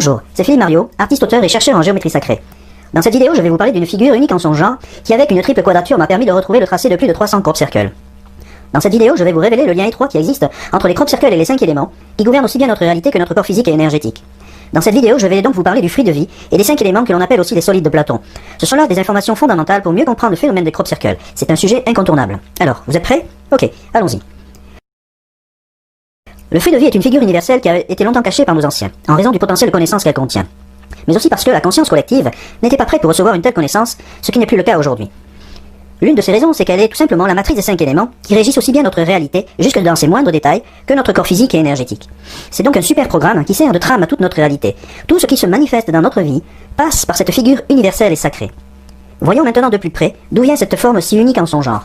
Bonjour, c'est Philippe Mario, artiste, auteur et chercheur en géométrie sacrée. Dans cette vidéo, je vais vous parler d'une figure unique en son genre, qui avec une triple quadrature m'a permis de retrouver le tracé de plus de 300 crop circles. Dans cette vidéo, je vais vous révéler le lien étroit qui existe entre les crop circles et les 5 éléments, qui gouvernent aussi bien notre réalité que notre corps physique et énergétique. Dans cette vidéo, je vais donc vous parler du fruit de vie et des 5 éléments que l'on appelle aussi les solides de Platon. Ce sont là des informations fondamentales pour mieux comprendre le phénomène des crop circles. C'est un sujet incontournable. Alors, vous êtes prêts? Ok, allons-y. Le fruit de vie est une figure universelle qui a été longtemps cachée par nos anciens, en raison du potentiel de connaissance qu'elle contient. Mais aussi parce que la conscience collective n'était pas prête pour recevoir une telle connaissance, ce qui n'est plus le cas aujourd'hui. L'une de ces raisons, c'est qu'elle est tout simplement la matrice des 5 éléments qui régissent aussi bien notre réalité, jusque dans ses moindres détails, que notre corps physique et énergétique. C'est donc un super programme qui sert de trame à toute notre réalité. Tout ce qui se manifeste dans notre vie passe par cette figure universelle et sacrée. Voyons maintenant de plus près d'où vient cette forme si unique en son genre.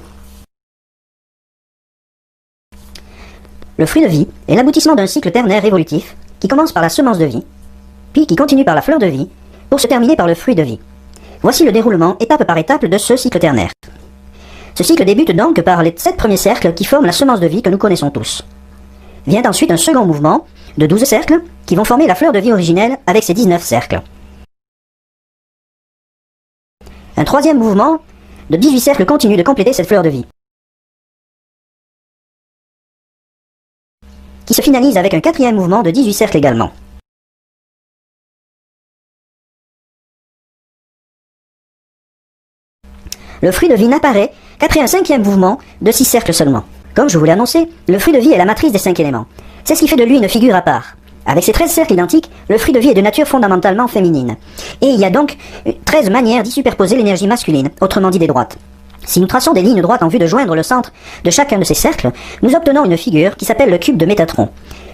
Le fruit de vie est l'aboutissement d'un cycle ternaire évolutif qui commence par la semence de vie, puis qui continue par la fleur de vie, pour se terminer par le fruit de vie. Voici le déroulement étape par étape de ce cycle ternaire. Ce cycle débute donc par les 7 premiers cercles qui forment la semence de vie que nous connaissons tous. Vient ensuite un second mouvement de 12 cercles qui vont former la fleur de vie originelle avec ses 19 cercles. Un troisième mouvement de 18 cercles continue de compléter cette fleur de vie, qui se finalise avec un quatrième mouvement de 18 cercles également. Le fruit de vie n'apparaît qu'après un cinquième mouvement de 6 cercles seulement. Comme je vous l'ai annoncé, le fruit de vie est la matrice des 5 éléments. C'est ce qui fait de lui une figure à part. Avec ses 13 cercles identiques, le fruit de vie est de nature fondamentalement féminine. Et il y a donc 13 manières d'y superposer l'énergie masculine, autrement dit des droites. Si nous traçons des lignes droites en vue de joindre le centre de chacun de ces cercles, nous obtenons une figure qui s'appelle le cube de Métatron.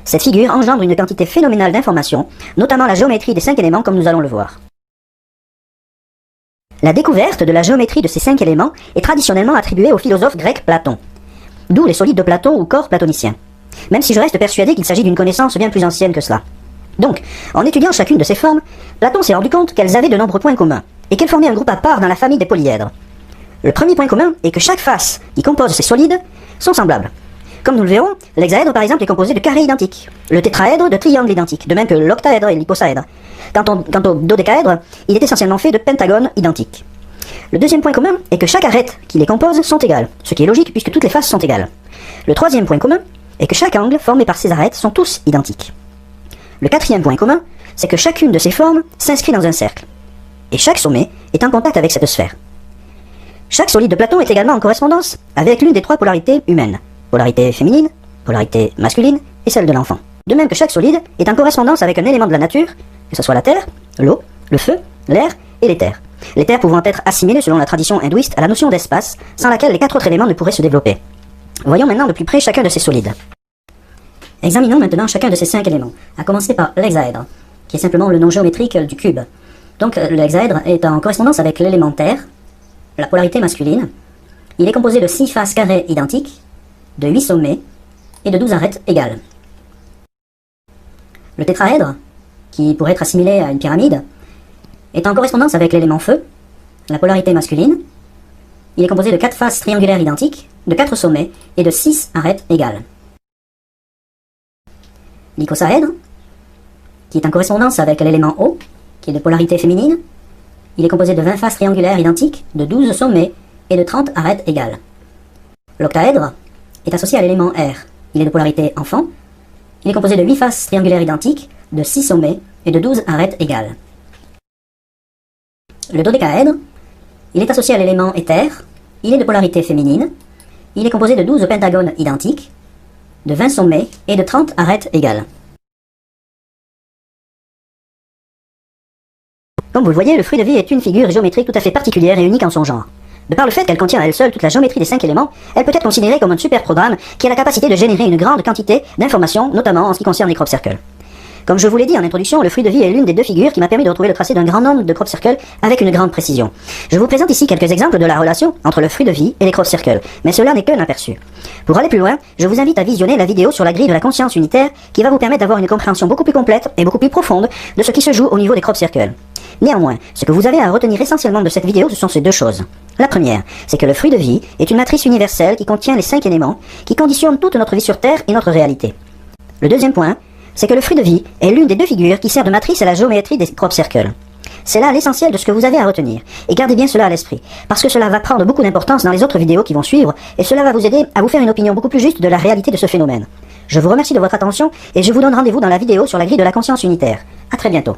Cette figure engendre une quantité phénoménale d'informations, notamment la géométrie des 5 éléments comme nous allons le voir. La découverte de la géométrie de ces 5 éléments est traditionnellement attribuée au philosophe grec Platon, d'où les solides de Platon ou corps platonicien, même si je reste persuadé qu'il s'agit d'une connaissance bien plus ancienne que cela. Donc, en étudiant chacune de ces formes, Platon s'est rendu compte qu'elles avaient de nombreux points communs, et qu'elles formaient un groupe à part dans la famille des polyèdres. Le premier point commun est que chaque face qui compose ces solides sont semblables. Comme nous le verrons, l'hexaèdre par exemple est composé de carrés identiques, le tétraèdre de triangles identiques, de même que l'octaèdre et l'hyposaèdre. Quant au dodécaèdre, il est essentiellement fait de pentagones identiques. Le deuxième point commun est que chaque arête qui les compose sont égales, ce qui est logique puisque toutes les faces sont égales. Le troisième point commun est que chaque angle formé par ces arêtes sont tous identiques. Le quatrième point commun, c'est que chacune de ces formes s'inscrit dans un cercle, et chaque sommet est en contact avec cette sphère. Chaque solide de Platon est également en correspondance avec l'une des 3 polarités humaines, polarité féminine, polarité masculine et celle de l'enfant. De même que chaque solide est en correspondance avec un élément de la nature, que ce soit la terre, l'eau, le feu, l'air et l'éther. L'éther pouvant être assimilé selon la tradition hindouiste à la notion d'espace, sans laquelle les 4 autres éléments ne pourraient se développer. Voyons maintenant de plus près chacun de ces solides. Examinons maintenant chacun de ces 5 éléments, à commencer par l'hexaèdre, qui est simplement le nom géométrique du cube. Donc l'hexaèdre est en correspondance avec l'élément terre, la polarité masculine. Il est composé de 6 faces carrées identiques, de 8 sommets et de 12 arêtes égales. Le tétraèdre, qui pourrait être assimilé à une pyramide, est en correspondance avec l'élément feu, la polarité masculine. Il est composé de 4 faces triangulaires identiques, de 4 sommets et de 6 arêtes égales. L'icosaèdre, qui est en correspondance avec l'élément eau, qui est de polarité féminine. Il est composé de 20 faces triangulaires identiques, de 12 sommets et de 30 arêtes égales. L'octaèdre est associé à l'élément air. Il est de polarité enfant. Il est composé de 8 faces triangulaires identiques, de 6 sommets et de 12 arêtes égales. Le dodécaèdre, il est associé à l'élément éther. Il est de polarité féminine. Il est composé de 12 pentagones identiques, de 20 sommets et de 30 arêtes égales. Comme vous le voyez, le fruit de vie est une figure géométrique tout à fait particulière et unique en son genre. De par le fait qu'elle contient à elle seule toute la géométrie des 5 éléments, elle peut être considérée comme un super programme qui a la capacité de générer une grande quantité d'informations, notamment en ce qui concerne les crop circles. Comme je vous l'ai dit en introduction, le fruit de vie est l'une des 2 figures qui m'a permis de retrouver le tracé d'un grand nombre de crop circles avec une grande précision. Je vous présente ici quelques exemples de la relation entre le fruit de vie et les crop circles, mais cela n'est qu'un aperçu. Pour aller plus loin, je vous invite à visionner la vidéo sur la grille de la conscience unitaire qui va vous permettre d'avoir une compréhension beaucoup plus complète et beaucoup plus profonde de ce qui se joue au niveau des crop circles. Néanmoins, ce que vous avez à retenir essentiellement de cette vidéo, ce sont ces 2 choses. La première, c'est que le fruit de vie est une matrice universelle qui contient les 5 éléments qui conditionnent toute notre vie sur Terre et notre réalité. Le deuxième point, c'est que le fruit de vie est l'une des deux figures qui servent de matrice à la géométrie des crop circles. C'est là l'essentiel de ce que vous avez à retenir, et gardez bien cela à l'esprit, parce que cela va prendre beaucoup d'importance dans les autres vidéos qui vont suivre, et cela va vous aider à vous faire une opinion beaucoup plus juste de la réalité de ce phénomène. Je vous remercie de votre attention, et je vous donne rendez-vous dans la vidéo sur la grille de la conscience unitaire. À très bientôt.